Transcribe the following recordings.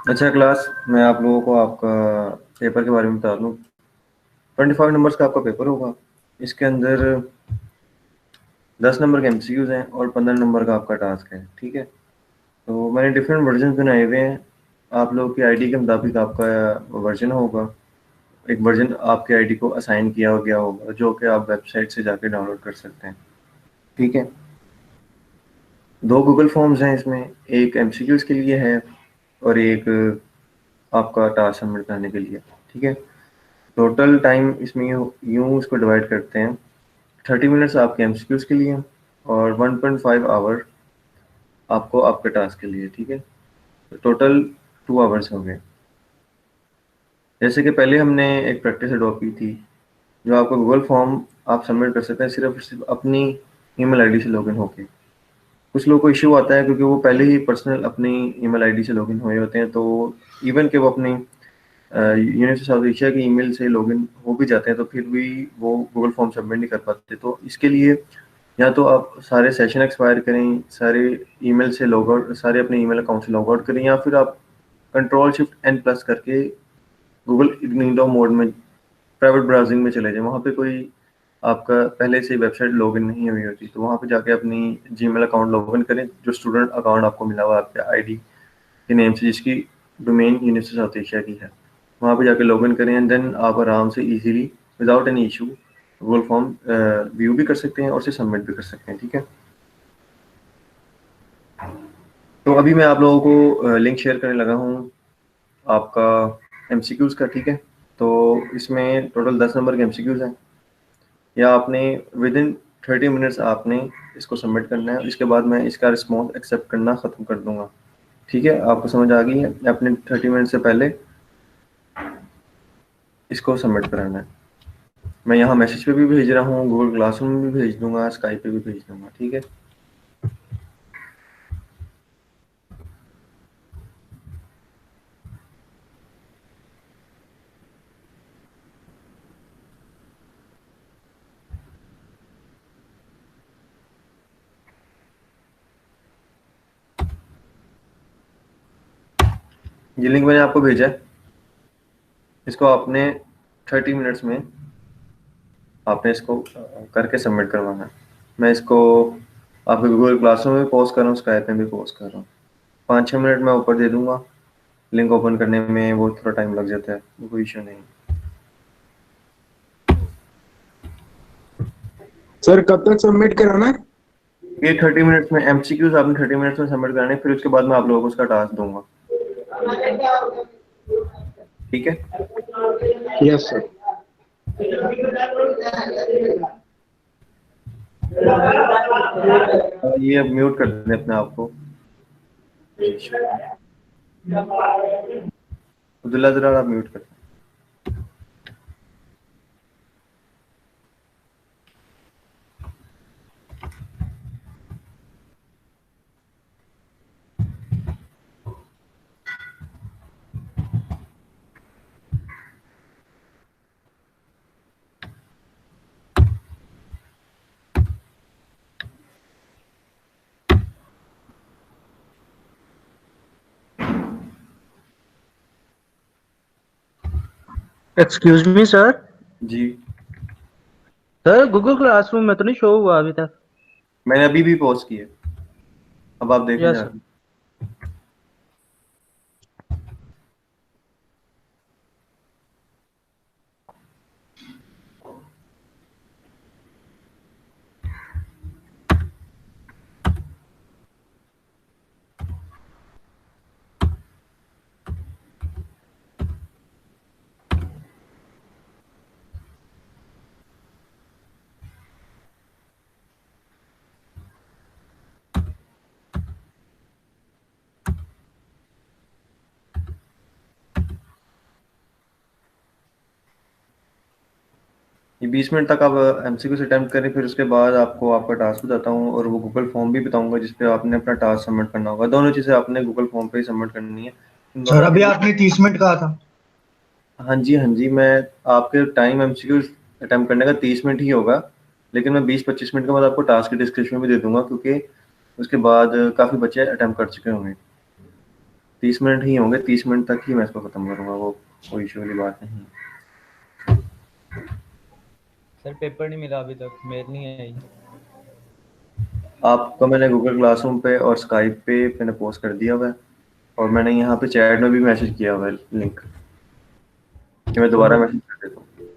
अच्छा क्लास, मैं आप लोगों को आपका पेपर के बारे में बता दूँ। 25 नंबर्स का आपका पेपर होगा। इसके अंदर 10 नंबर के एमसीक्यूज हैं और 15 नंबर का आपका टास्क है। ठीक है, तो मैंने डिफरेंट वर्जन बनाए हुए हैं। आप लोगों की आईडी के मुताबिक आपका वर्जन होगा। एक वर्जन आपके आईडी को असाइन किया गया होगा जो कि आप वेबसाइट से जाके डाउनलोड कर सकते हैं। ठीक है, 2 गूगल फॉर्म्स हैं इसमें, एक एमसीक्यूज के लिए है और एक आपका टास्क सबमिट करने के लिए। ठीक है, टोटल टाइम इसमें यूँ इसको डिवाइड करते हैं। 30 मिनट्स आपके एमसीक्यूज के लिए और 1.5 आवर आपको आपके टास्क के लिए। ठीक है, तो टोटल 2 आवर्स हो गए। जैसे कि पहले हमने एक प्रैक्टिस ड्रॉ की थी, जो आपका गूगल फॉर्म आप सबमिट कर सकते हैं सिर्फ अपनी ईमेल आईडी से लॉगिन होके। कुछ लोगों को इश्यू आता है क्योंकि वो पहले ही पर्सनल अपनी ईमेल आईडी से लॉगिन हुए होते हैं, तो इवन कि वो अपनी यूनिवर्सिटी साउथ एशिया की ईमेल से लॉगिन हो भी जाते हैं तो फिर भी वो गूगल फॉर्म सबमिट नहीं कर पाते। तो इसके लिए या तो आप सारे सेशन एक्सपायर करें, सारे ईमेल से लॉग आउट, सारे अपने ईमेल अकाउंट से लॉग आउट करें, या फिर आप कंट्रोल शिफ्ट एन प्लस करके गूगल इग्निटो मोड में प्राइवेट ब्राउजिंग में चले जाएं। वहाँ पे कोई आपका पहले से वेबसाइट लॉगिन नहीं हुई होती, तो वहाँ पे जाके अपनी जीमेल अकाउंट लॉगिन करें, जो स्टूडेंट अकाउंट आपको मिला हुआ है आपके आईडी के नेम से, जिसकी डोमेन यूनिवर्सिटी साउथ एशिया की है। वहाँ पे जाके लॉगिन करें एंड देन आप आराम से easily without any issue Google form view भी कर सकते हैं और उसे सबमिट भी कर सकते हैं। ठीक है, तो अभी मैं आप लोगों को लिंक शेयर करने लगा हूँ आपका एमसीक्यूज़ का। ठीक है, तो इसमें टोटल 10 नंबर के एमसीक्यूज़ हैं, या आपने विद इन 30 मिनट्स आपने इसको सबमिट करना है। इसके बाद मैं इसका रिस्पॉन्स एक्सेप्ट करना ख़त्म कर दूंगा। ठीक है, आपको समझ आ गई है? आपने 30 मिनट से पहले इसको सबमिट कराना है। मैं यहाँ मैसेज पे भी भेज रहा हूँ, गूगल क्लासरूम में भी भेज दूंगा, स्काइप पे भी भेज दूंगा। ठीक है, ये लिंक मैंने आपको भेजा है। इसको आपने 30 मिनट्स में आपने इसको करके सबमिट करवाना है। मैं इसको आपके गूगल क्लासरूम में पोस्ट कर रहा हूँ, स्काइप में भी पोस्ट कर रहा हूँ। 5-6 मिनट मैं ऊपर दे दूंगा। लिंक ओपन करने में वो थोड़ा टाइम लग जाता है, वो कोई इशू नहीं। सर कब तक सबमिट कराना है? ये 30 मिनट्स में एमसीक्यूज आपने 30 मिनट्स में सबमिट कराने, फिर उसके बाद मैं आप लोगों को उसका टास्क दूंगा। ठीक है, यस सर। ये अब म्यूट कर दें अपने आप को। अब्दुल्ला जरा आप म्यूट कर। Excuse me sir. जी, सर गूगल क्लासरूम में तो नहीं शो हुआ अभी तक। मैंने अभी भी पोस्ट किया, अब आप देखें यस सर। जाके। ये 20 मिनट तक आप एमसीक्यू से अटेम्प्ट करें, फिर उसके बाद आपको आपका टास्क बताता हूँ और वो गूगल फॉर्म भी बताऊंगा जिस पे आपने अपना टास्क सबमिट करना होगा। दोनों चीज़ें आपने गूगल फॉर्म पे ही सबमिट करनी है। इन सर दोनों अभी के लिए आपने 30 मिनट कहा था। हाँ जी, हाँ जी, मैं आपके टाइम एमसीक्यू अटेम्प्ट करने का 30 मिनट ही होगा, लेकिन मैं 20-25 मिनट के बाद आपको टास्क की डिस्क्रिप्शन भी दे दूंगा, क्योंकि उसके बाद काफ़ी बच्चे अटेम्प्ट कर चुके होंगे। 30 मिनट ही होंगे, 30 मिनट तक ही मैं इसको खत्म करूंगा, वो कोई इशू वाली बात नहीं है। सर पेपर नहीं मिला अभी तक, मेल नहीं आई। आपको मैंने गूगल क्लासरूम पे और स्काइप पे मैंने पोस्ट कर दिया हुआ है, और मैंने यहाँ पे चैट में भी मैसेज किया हुआ है लिंक, कि मैं दोबारा मैसेज कर देता हूँ।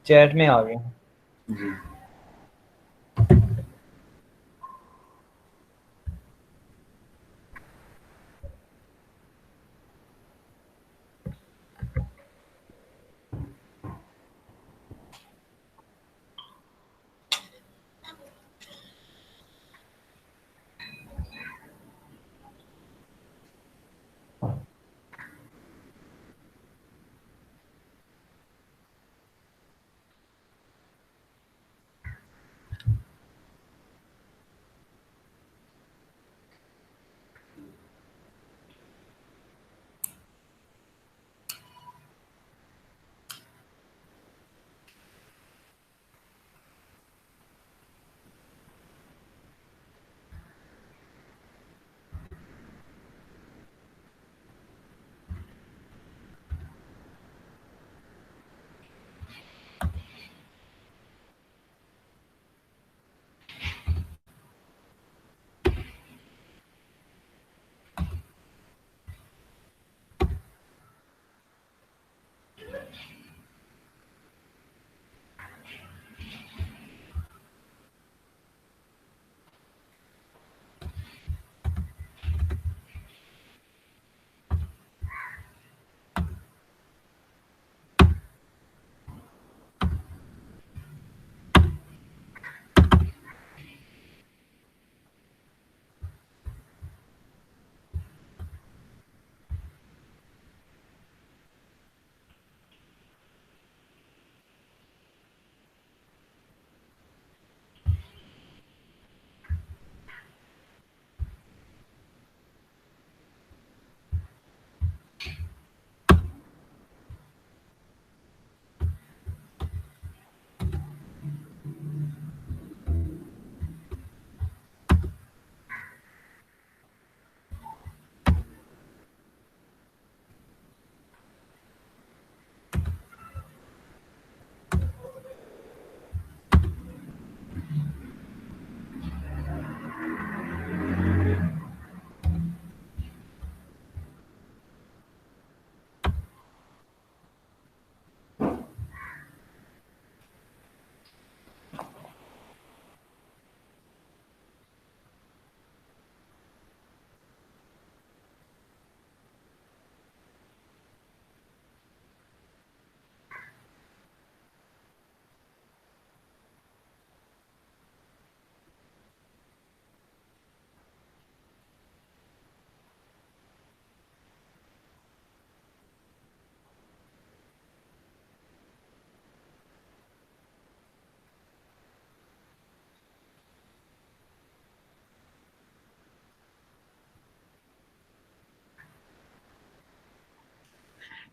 चैट में आ गया। जी।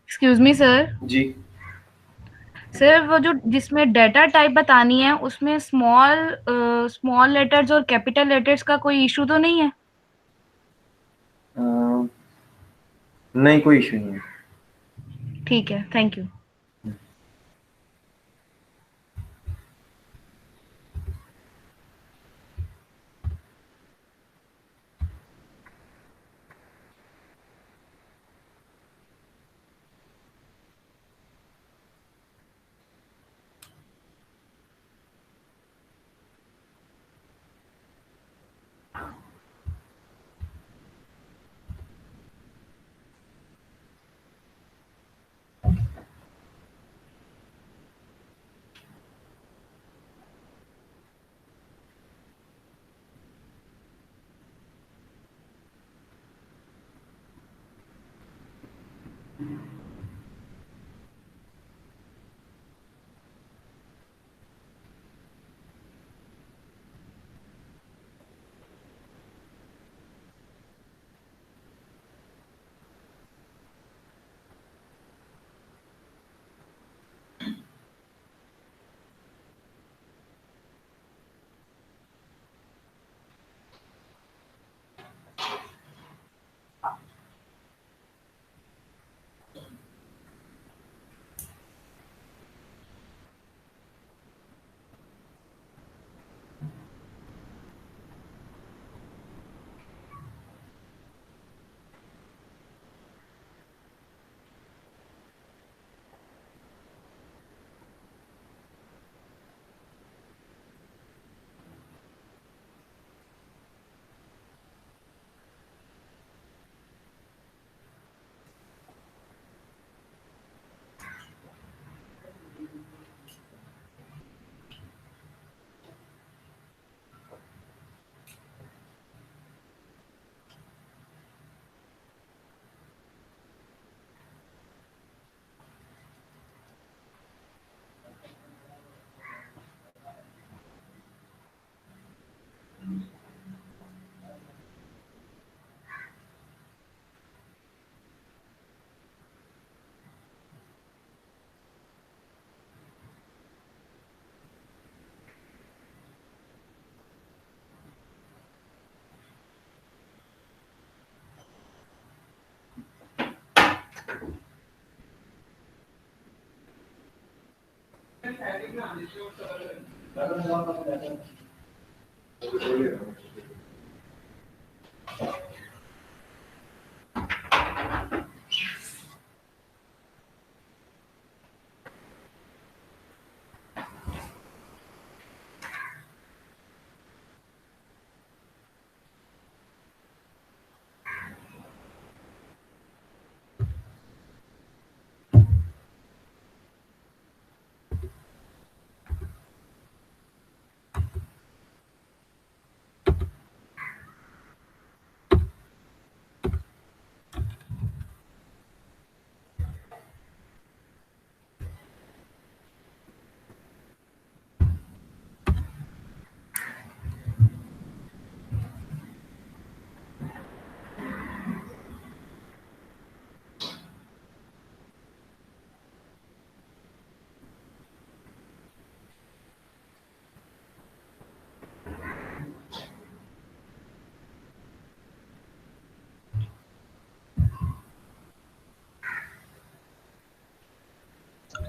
Excuse me sir. जी। सर वो जो जिसमें डेटा टाइप बतानी है उसमें स्मॉल लेटर्स और कैपिटल लेटर्स का कोई इशू तो नहीं है? नहीं, कोई इशू नहीं है। ठीक है, थैंक यू।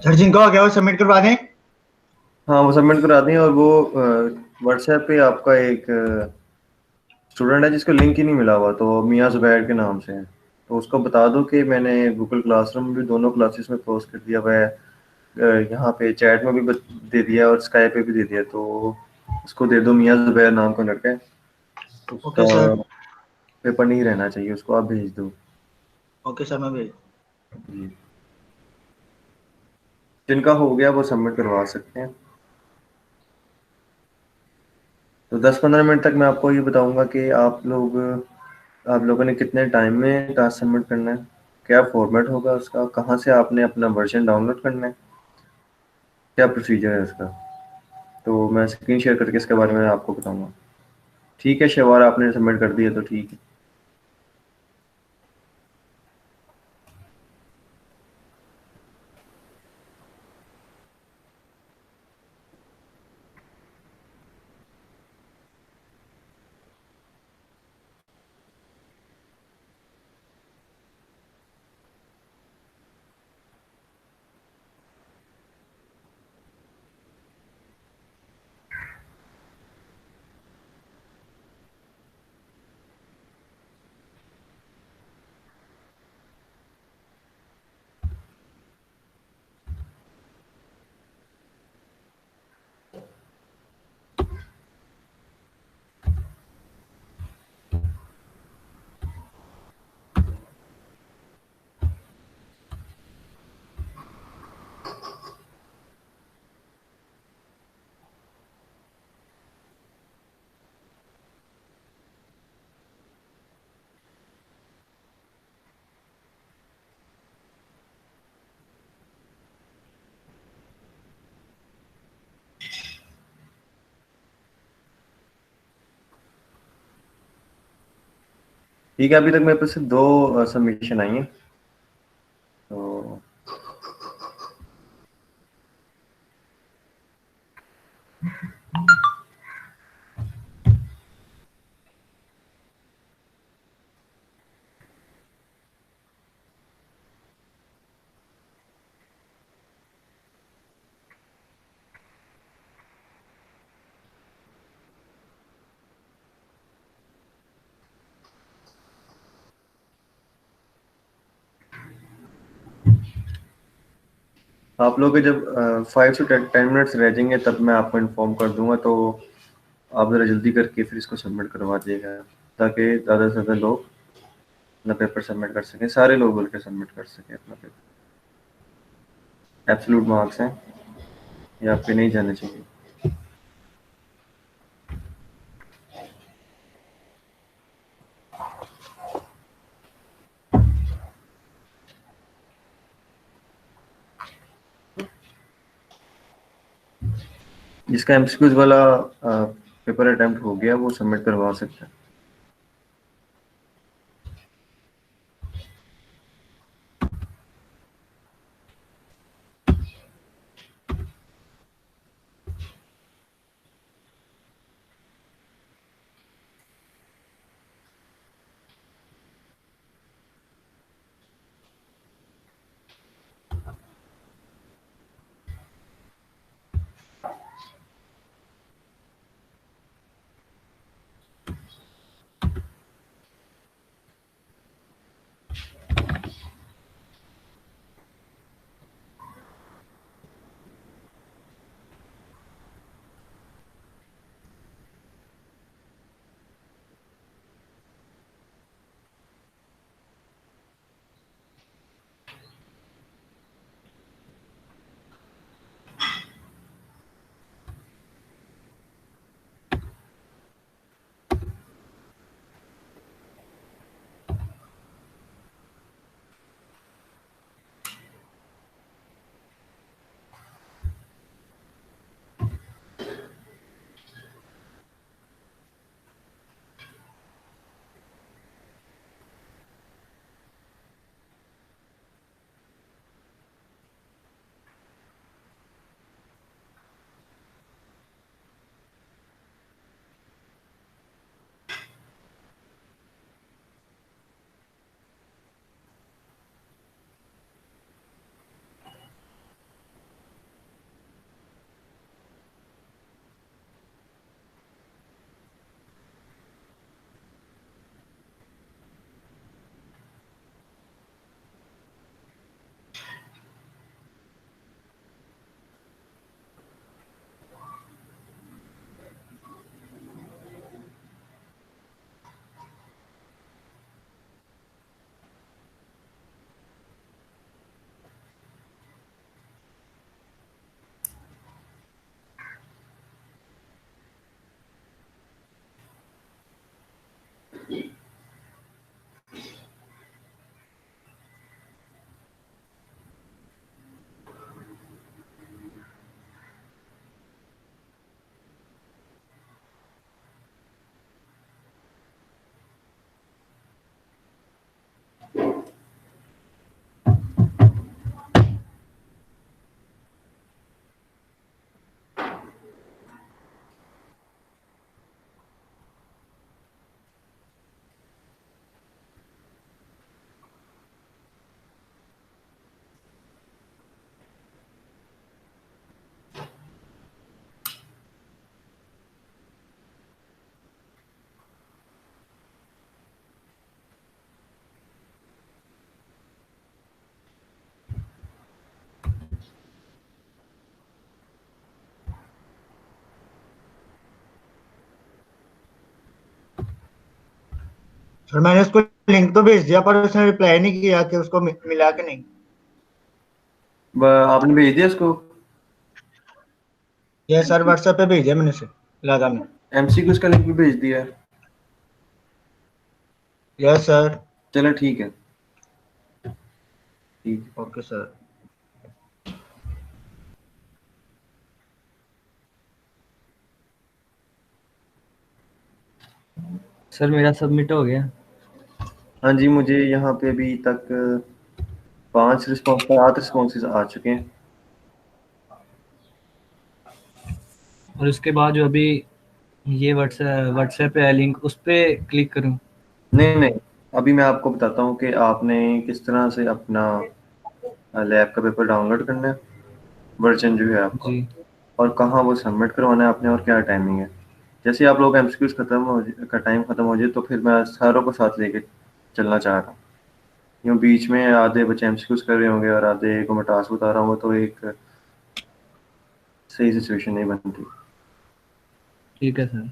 सर जिनका हो गया वो सबमिट करवा दें। हाँ वो सबमिट करा दें। और वो व्हाट्सएप पे आपका एक स्टूडेंट है जिसको लिंक ही नहीं मिला हुआ, तो मियां जुबैर के नाम से है, तो उसको बता दो कि मैंने गूगल क्लासरूम भी दोनों क्लासेस में पोस्ट कर दिया हुआ है, यहाँ पे चैट में भी दे दिया और स्काई पे भी दे दिया, तो उसको दे दो। मियां जुबैर नाम का लड़का है, ओके उसका सर। पेपर नहीं रहना चाहिए, उसको आप भेज दो। ओके सर, मैं भेज। जी, जिनका हो गया वो सबमिट करवा सकते हैं। तो 10-15 मिनट तक मैं आपको ये बताऊंगा कि आप लोगों ने कितने टाइम में टास्क सबमिट करना है, क्या फॉर्मेट होगा उसका, कहाँ से आपने अपना वर्जन डाउनलोड करना है, क्या प्रोसीजर है उसका। तो मैं स्क्रीन शेयर करके इसके बारे में आपको बताऊंगा। ठीक है शिवार, आपने सबमिट कर दिया तो ठीक है। ठीक है, अभी तक मेरे पास सिर्फ 2 सबमिशन आई हैं। तो आप लोग के जब 5 से 10 मिनट्स रह जाएंगे तब मैं आपको इन्फॉर्म कर दूंगा, तो आप ज़रा जल्दी करके फिर इसको सबमिट करवा दिएगा, ताकि ज़्यादा से ज़्यादा लोग अपना पेपर सबमिट कर सकें, सारे लोग बल्कि सबमिट कर सकें अपना पेपर। एब्सोल्यूट मार्क्स हैं, ये आपके नहीं जाने चाहिए। जिसका एमसीक्यूज वाला पेपर अटेम्प्ट हो गया वो सबमिट करवा सकता है। सर मैंने उसको लिंक तो भेज दिया पर उसने रिप्लाई नहीं किया कि उसको मिला कि नहीं। आपने भेज दिया इसको? ये सर व्हाट्सएप पे भेज दिया मैंने उसे लगा में। एमसीक्यूज का लिंक भी भेज दिया है? Yes sir. चलो ठीक है, ठीक है। Okay sir. सर मेरा सबमिट हो गया। हाँ जी, मुझे यहाँ पे अभी तक 5 रिस्पॉन्स, 8 रिस्पॉन्सेज आ चुके हैं। और उसके बाद जो अभी ये व्हाट्सएप पे है लिंक, उस पे क्लिक करूं? नहीं नहीं, अभी मैं आपको बताता हूँ कि आपने किस तरह से अपना लैब का पेपर डाउनलोड करना है, वर्जन जो है आपका, जी। और कहाँ वो सबमिट करवाना है आपने, और क्या टाइमिंग है। जैसे आप लोग एमसीक्यूज का टाइम खत्म हो जाए तो फिर मैं सारों को साथ लेके चलना चाह रहा हूँ। यूँ बीच में आधे बच्चे एमसीक्यूज कर रहे होंगे और आधे को मैं टास्क बता रहा हूँ, तो एक सही सिचुएशन नहीं बनती। ठीक है सर।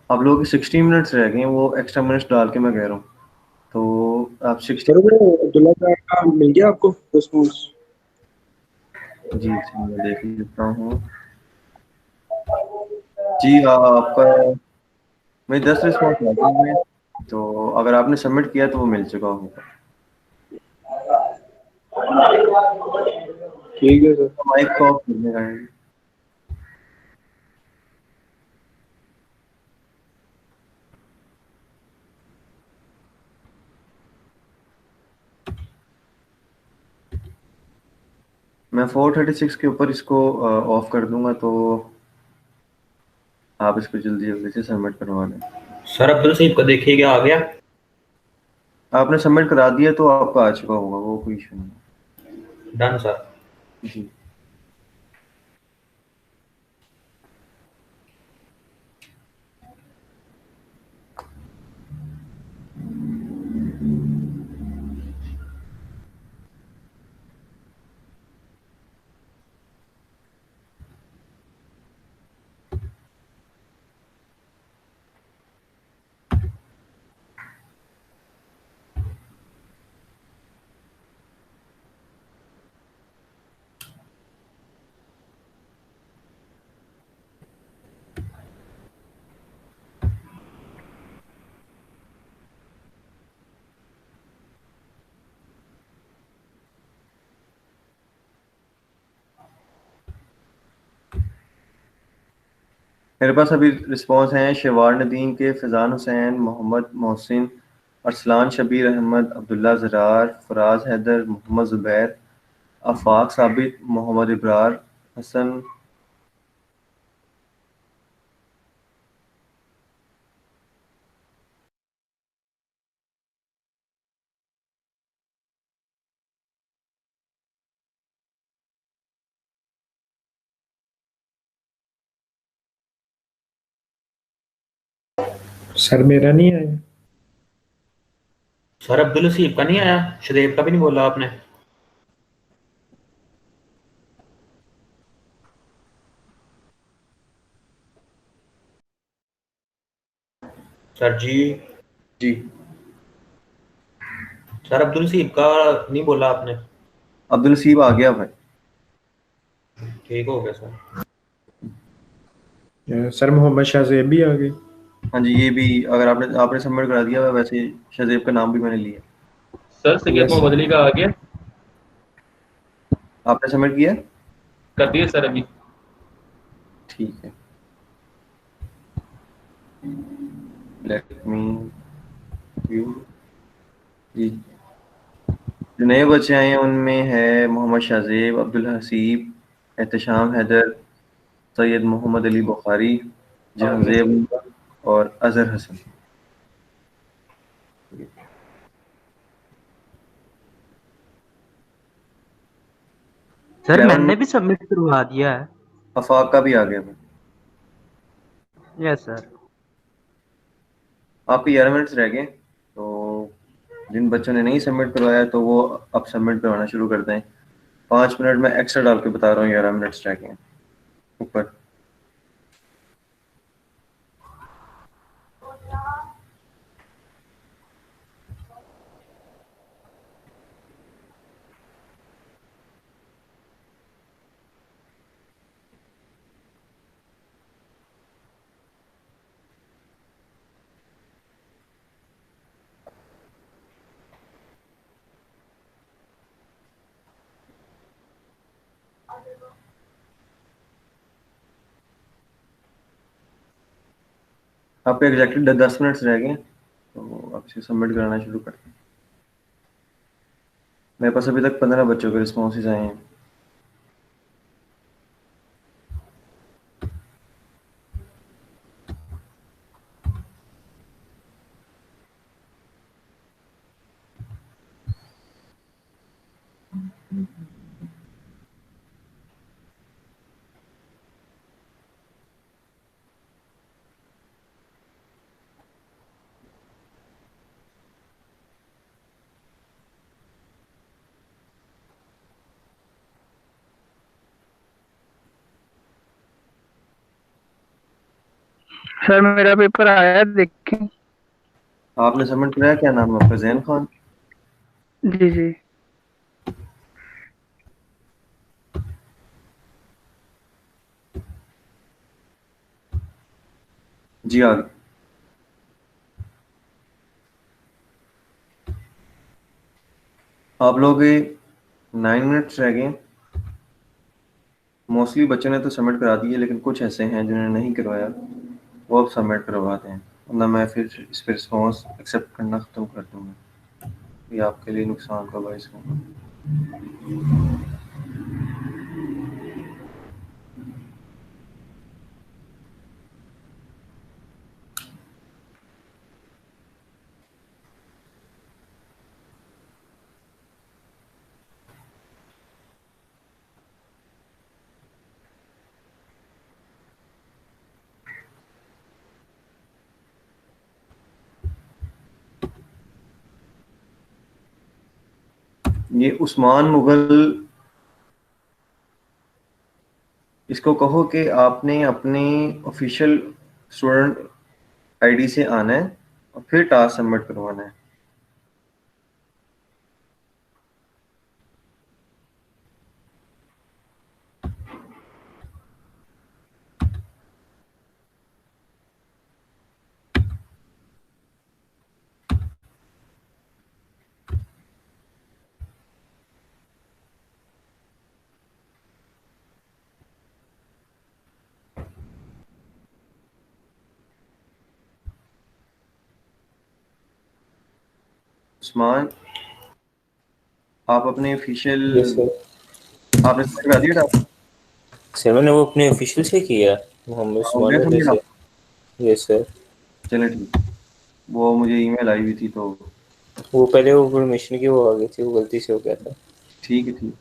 आप लोगों के 60 मिनट्स रह गए हैं, वो एक्स्ट्रा मिनट्स डाल के मैं कह रहा हूँ। तो आप 60। सर वो अब्दुल्ला का मिल गया आपको रिस्पॉन्स? जी जी, मैं देख लेता हूँ। जी आपका, मेरे 10 रिस्पॉन्स आ गए हैं, तो अगर आपने सबमिट किया तो वो मिल चुका होगा। ठीक है सर। माइक को ऑफ करने का है। मैं 436 के ऊपर इसको ऑफ कर दूंगा, तो आप इसको जल्दी जल्दी से सबमिट करवा लें। सर अब्दुल सईद को देखिए क्या आ गया। आपने सबमिट करा दिया तो आपका आ चुका होगा, वो कोई इशू नहीं। Done sir. जी। मेरे पास अभी रिस्पॉन्स हैं शिवार नदीम के, फैज़ान हुसैन, मोहम्मद मोहसिन, अरसलान शबीर अहमद, अब्दुल्ला ज़रार, फराज हैदर, मोहम्मद ज़ुबैर, आफाक साबित, मोहम्मद इब्रार हसन। सर मेरा नहीं आया। सर अब्दुल सईद का नहीं आया, शदेब का भी नहीं बोला आपने। सर जी। जी, सर अब्दुल सईद का नहीं बोला आपने। अब्दुल नसीब आ गया भाई। ठीक हो गया सर। सर मोहम्मद शाहजेब भी आ गए। हाँ जी, ये भी अगर आपने आपने सबमिट करा दिया, वैसे शहजेब का नाम भी मैंने लिया। सर सैयद यस मोहम्मद अली का आ गया। आपने सबमिट किया? कर दिए सर अभी। ठीक है, लेट मी व्यू जी, जो नए बच्चे आए हैं उनमें है मोहम्मद शाहजेब, अब्दुल हसीब, एहतशाम हैदर, सैयद मोहम्मद अली बुखारी, जहांजेब और अजहर हसन। सर 11 मैंने भी सबमिट करवा दिया है। आफाक का भी आ गया। Yes sir. आपके 11 मिनट्स रह गए, तो जिन बच्चों ने नहीं सबमिट करवाया तो वो अब सबमिट करवाना शुरू कर दें। 5 मिनट में एक्स्ट्रा डाल के बता रहा हूँ, 11 मिनट्स रह गए हैं ऊपर। आपके एग्जैक्टली 10 मिनट्स रह गए, तो आप इसे सबमिट कराना शुरू कर दें। मेरे पास अभी तक 15 बच्चों के रिस्पॉन्सेज आए हैं। सर मेरा पेपर आया, देखें। आपने सबमिट कराया? क्या नाम है आपका? जैन खान। जी जी। जी आ गए। आप लोग 9 मिनट्स रह गए। मोस्टली बच्चों ने तो सबमिट करा दिए, लेकिन कुछ ऐसे हैं जिन्होंने नहीं करवाया, वो अब सबमिट करवाते हैं, वरना मैं फिर इस पर रिस्पॉन्स एक्सेप्ट करना ख़त्म कर दूंगा। ये आपके लिए नुकसान का बायस होगा। ये उस्मान मुगल, इसको कहो कि आपने अपने ऑफिशियल स्टूडेंट आईडी से आना है और फिर टास्क सबमिट करवाना है। उस्मान, आप अपने ऑफिशियल, यस सर। आपने सबमिट करा दिया टास्क? सर मैंने वो अपने ऑफिशियल से किया, मोहम्मद हो उस्मान गया वाले सबमिट से। आप? Yes sir. चले ठीक, वो मुझे ईमेल आई हुई थी तो वो पहले वो परमिशन की वो आ गई थी, वो गलती से हो गया था। ठीक है ठीक।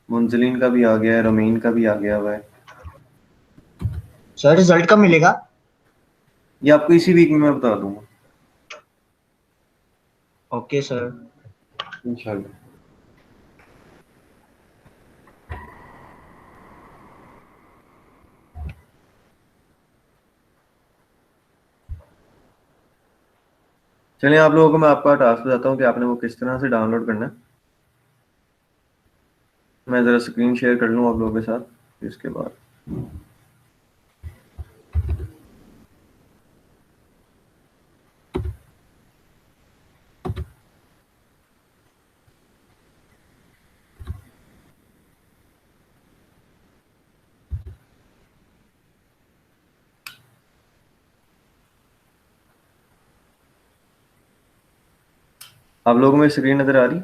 मुंजलिन का भी आ गया है, रमीन का भी आ गया हुआ है। सर रिजल्ट कब मिलेगा? ये आपको इसी वीक में मैं बता दूंगा ओके सर। इंशाल्लाह। चलिए, आप लोगों को मैं आपका टास्क बताता हूँ कि आपने वो किस तरह से डाउनलोड करना है। मैं ज़रा स्क्रीन शेयर कर लूँ आप लोगों के साथ, इसके बाद आप लोगों में स्क्रीन नजर आ रही?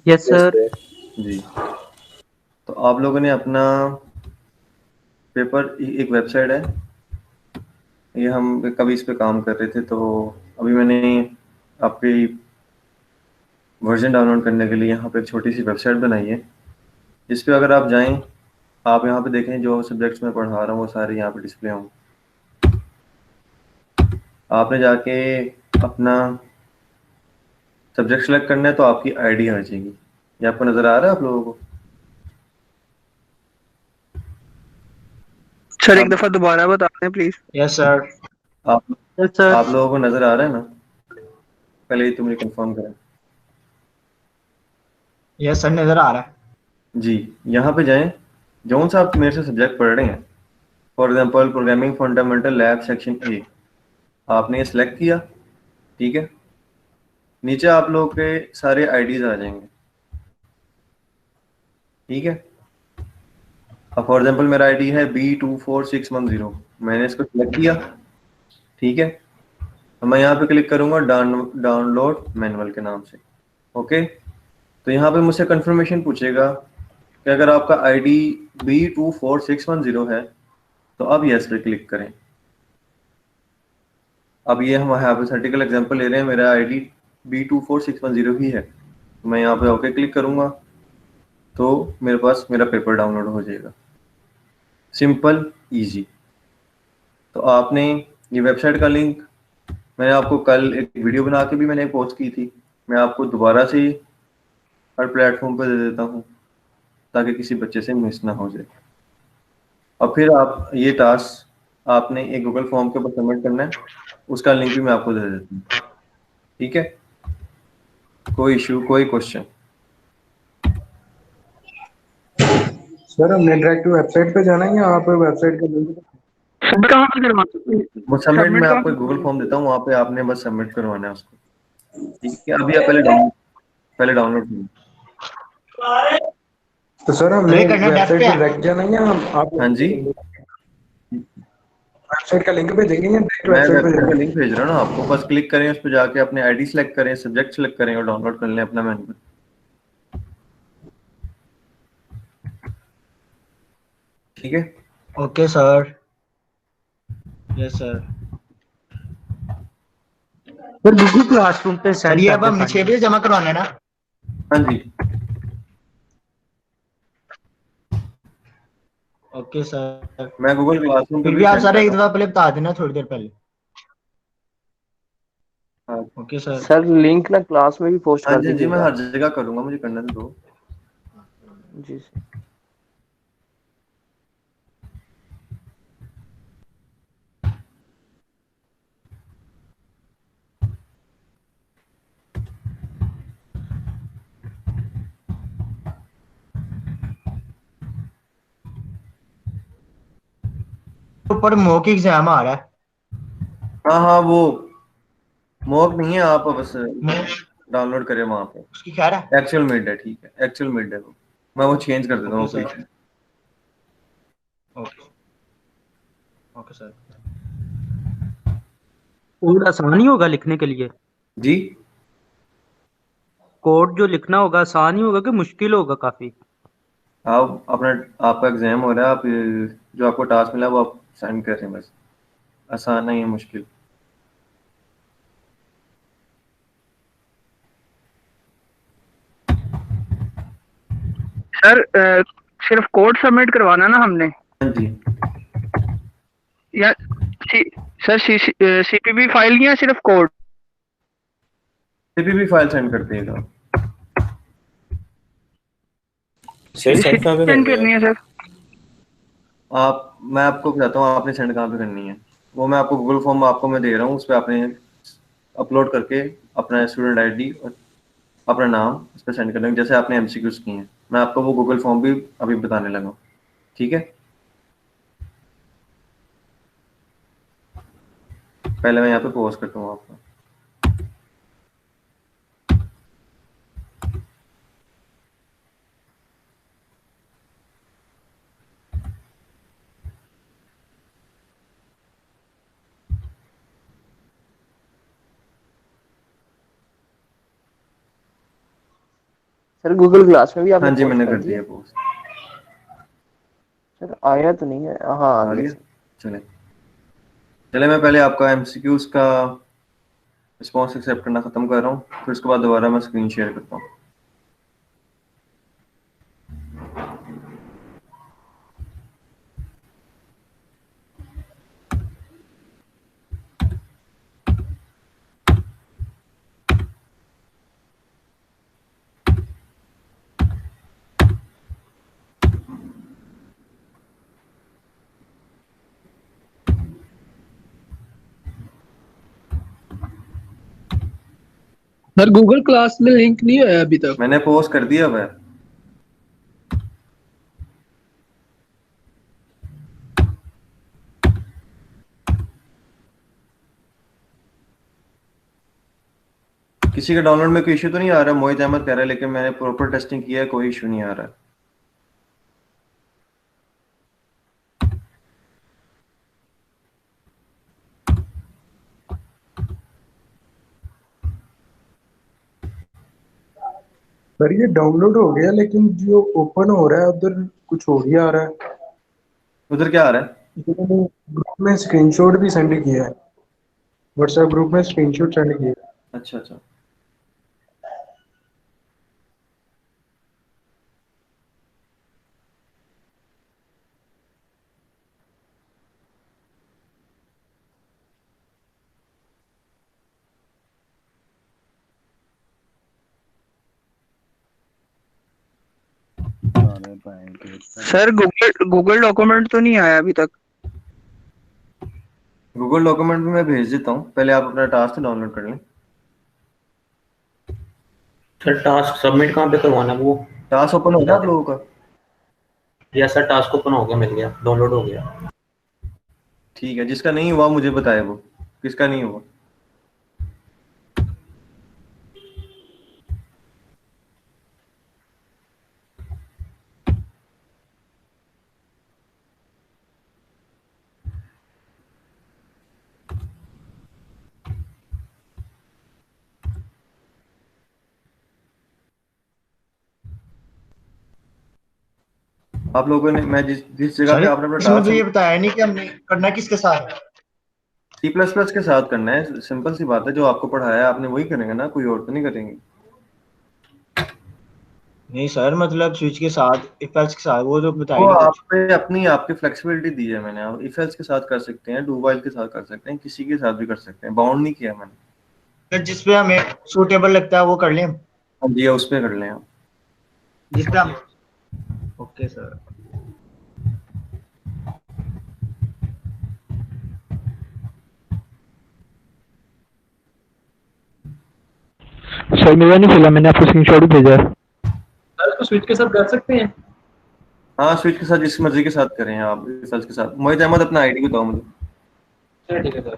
Yes sir. जी। तो आप लोगों ने अपना पेपर, एक वेबसाइट है, ये हम कभी इस पे काम कर रहे थे, तो अभी मैंने आपकी वर्जन डाउनलोड करने के लिए यहाँ पे एक छोटी सी वेबसाइट बनाई है। इस पे अगर आप जाएं, आप यहाँ पे देखें जो सब्जेक्ट्स मैं पढ़ा रहा हूँ वो सारे यहाँ पे डिस्प्ले होंगे। आपने जाके अपना सब्जेक्ट सेलेक्ट करना है, तो आपकी आईडी आ जाएगी। ये आपको नज़र आ रहा है आप लोगों को? सर एक दफा दोबारा बता दें प्लीज। Yes sir. आप यस सर। आप लोगों को नज़र आ रहा है ना? पहले ही तुमने कंफर्म करें। यस सर, नजर आ रहा है। जी, यहाँ पे जाएं, जौन सा आप मेरे से सब्जेक्ट पढ़ रहे हैं, for example programming fundamental lab section A, आपने ये सिलेक्ट किया। ठीक है, नीचे आप लोगों के सारे आईडीज आ जाएंगे। ठीक है, अब फॉर एग्जांपल मेरा आईडी है B24610, मैंने इसको सिलेक्ट किया। ठीक है, तो मैं यहाँ पे क्लिक करूंगा डाउनलोड मैनुअल के नाम से। ओके, तो यहाँ पे मुझसे कंफर्मेशन पूछेगा कि अगर आपका आईडी B24610 है तो अब यस पे क्लिक करें। अब ये हम हाइपोथेटिकल एग्जांपल ले रहे हैं, मेरा आईडी B24610 ही है, तो मैं यहाँ पे ओके क्लिक करूंगा तो मेरे पास मेरा पेपर डाउनलोड हो जाएगा। Simple, easy. तो आपने ये वेबसाइट का लिंक मैंने आपको कल एक वीडियो बना के भी मैंने पोस्ट की थी, मैं आपको दोबारा से हर प्लेटफॉर्म पर दे देता हूँ ताकि किसी बच्चे से मिस ना हो जाए। और फिर आप ये टास्क आपने एक गूगल फॉर्म के ऊपर सबमिट करना है, उसका लिंक भी मैं आपको दे देता हूँ। ठीक है, कोई इशू, कोई क्वेश्चन? सर हमने डायरेक्ट वेबसाइट पे जाना है या आप वेबसाइट का लिंक? सबमिट कहाँ पे करवाना? वो सबमिट मैं कहाँ आपको एक गूगल फॉर्म देता हूँ, वहाँ पे आपने बस सबमिट करवाना है उसको। ठीक है, अभी आप पहले डाउनलोड करिए। तो सर हमने क्लिक करना डेस्क वेबसाइट पे पे है। डायरेक्ट जाना है या आप हाँ जी, वेबसाइट का लिंक भेजेंगे या डायरेक्ट मैं वेबसाइट पे वेबसाइट का जाना है? लिंक भेज रहा हूँ ना आपको, बस क्लिक करें उस पर, जाके अपने आईडी सेलेक्ट करें, सब्जेक्ट सेलेक्ट करें और डाउनलोड कर लें अपना मैनुअल। ठीक है, okay sir. Yes sir. Sir Google classroom पे सर सेंड ये कर अब दे हमने 6 बजे जमा करवाना है ना? हाँ जी। Okay sir. मैं गूगल क्लासरूम पे फिर भी भी आप सेंड सर कर एक रहा हूँ। दफा पहले बता देना थोड़ी देर पहले। हाँ ओके सर। सर लिंक ना क्लास में भी पोस्ट हाँ कर जी, जी मैं दीजिएगा। हर जगह करूँगा, मुझे करने तो दो। जी सर। ऊपर मॉक एग्जाम आ रहा है। हाँ हाँ, वो मॉक नहीं है, आप बस मॉक डाउनलोड करें वहाँ पे। उसकी खैर है। एक्चुअल मिड है, ठीक है, एक्चुअल मिड है वो, मैं वो चेंज कर देता हूँ ओके कोई। Sir. Okay. Okay sir. Code आसान ही होगा लिखने के लिए? जी, कोड जो लिखना होगा आसान ही होगा कि मुश्किल होगा काफी? आप अपना, आपका एग्जाम हो रहा है, आप जो आपको टास्क मिला है वो आप साइन कर रहे हैं बस, आसान नहीं है, मुश्किल। सर सिर्फ कोड सबमिट करवाना ना हमने, हाँ जी, या सर सीपीबी फाइल या सिर्फ कोड? सीपीपी फाइल सेंड कर दिएगा। सर सेंड कहाँ पे सेंड करनी है? करनी है सर? मैं आपको बताता हूँ आपने सेंड कहाँ पे करनी है। वो मैं आपको गूगल फॉर्म आपको मैं दे रहा हूँ, उस पर आपने अपलोड करके अपना स्टूडेंट आईडी और अपना नाम उस पर सेंड कर देंगे, जैसे आपने एमसीक्यूज किए हैं। मैं आपको वो गूगल फॉर्म भी अभी बताने लगा हूँ। ठीक है, पहले मैं यहाँ पे पॉज करता हूँ आपको। सर गूगल क्लास में भी आपने हाँ जी पोस्ट मैंने कर कर दिया पोस्ट। सर आया तो नहीं है, हाँ आ आ गया गया। सर। चले चले मैं पहले आपका एमसीक्यूज का रिस्पॉन्स एक्सेप्ट करना खत्म कर रहा हूँ, फिर उसके बाद दोबारा मैं स्क्रीन शेयर करता हूँ। सर गूगल क्लास में लिंक नहीं आया अभी तक। मैंने पोस्ट कर दिया हुआ है। किसी का डाउनलोड में कोई इशू तो नहीं आ रहा? मोहित अहमद कह रहा है, लेकिन मैंने प्रॉपर टेस्टिंग किया है, कोई इशू नहीं आ रहा है। सर ये डाउनलोड हो गया, लेकिन जो ओपन हो रहा है उधर कुछ और ही आ रहा है। उधर क्या आ रहा है? ग्रुप में स्क्रीनशॉट भी सेंड किया है, व्हाट्सएप ग्रुप में स्क्रीनशॉट सेंड किया है। अच्छा अच्छा। सर गूगल गूगल डॉक्यूमेंट तो नहीं आया अभी तक। गूगल डॉक्यूमेंट भी मैं भेज देता हूँ, पहले आप अपना टास्क डाउनलोड कर लें। सर टास्क सबमिट कहाँ पे करवाना है वो? टास्क ओपन हो गया आप लोगों का? यस सर, टास्क ओपन हो गया, मिल गया, डाउनलोड हो गया। ठीक है, जिसका नहीं हुआ मुझे बताए वो, किसका नहीं हुआ। आप लोगों ने, मैं जिस जिस जगह सर पे आपने अपना इसमें तो ये टास्क बताया नहीं कि हमने करना किसके साथ। C++ के साथ करना है, सिंपल सी बात है, जो आपको पढ़ाया है आपने वही करेंगे ना, कोई और तो नहीं करेंगे। नहीं सर, मतलब स्विच के साथ इफ एल्स के साथ वो तो बताया वो नहीं आप कुछ। पे अपनी आपकी फ्लेक्सिबिलिटी दी है मैंने, आप इफ एल्स के साथ कर सकते हैं, डू व्हाइल के साथ कर सकते हैं, किसी के साथ भी कर सकते हैं, बाउंड नहीं किया मैंने। सर जिस पे हमें सूटेबल लगता है वो कर लें हम। हाँ जी, उस पे कर लें आप। जिस पे हम ओके सर। सर मेरा नहीं खुला, मैंने आपको स्क्रीनशॉट भी भेजा है। सर इसको स्विच के साथ कर सकते हैं? हाँ, स्विच के साथ जिस मर्जी के साथ करें आप, इफ एल्स के साथ। मोहित अहमद अपना आईडी बताओ मुझे। चलिए ठीक है सर।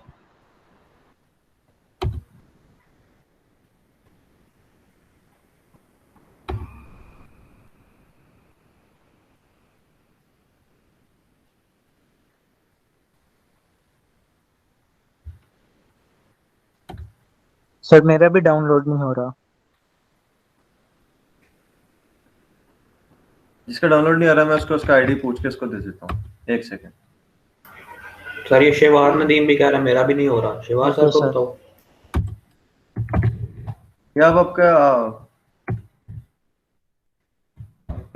सर मेरा भी डाउनलोड नहीं हो रहा। जिसका डाउनलोड नहीं आ रहा, मैं उसको उसका आईडी पूछ के उसको दे देता हूँ, एक सेकेंड। सर ये शिवार नदीम भी कह रहा है मेरा भी नहीं हो रहा। शिवार सर को सर। बताओ। क्या अब आपका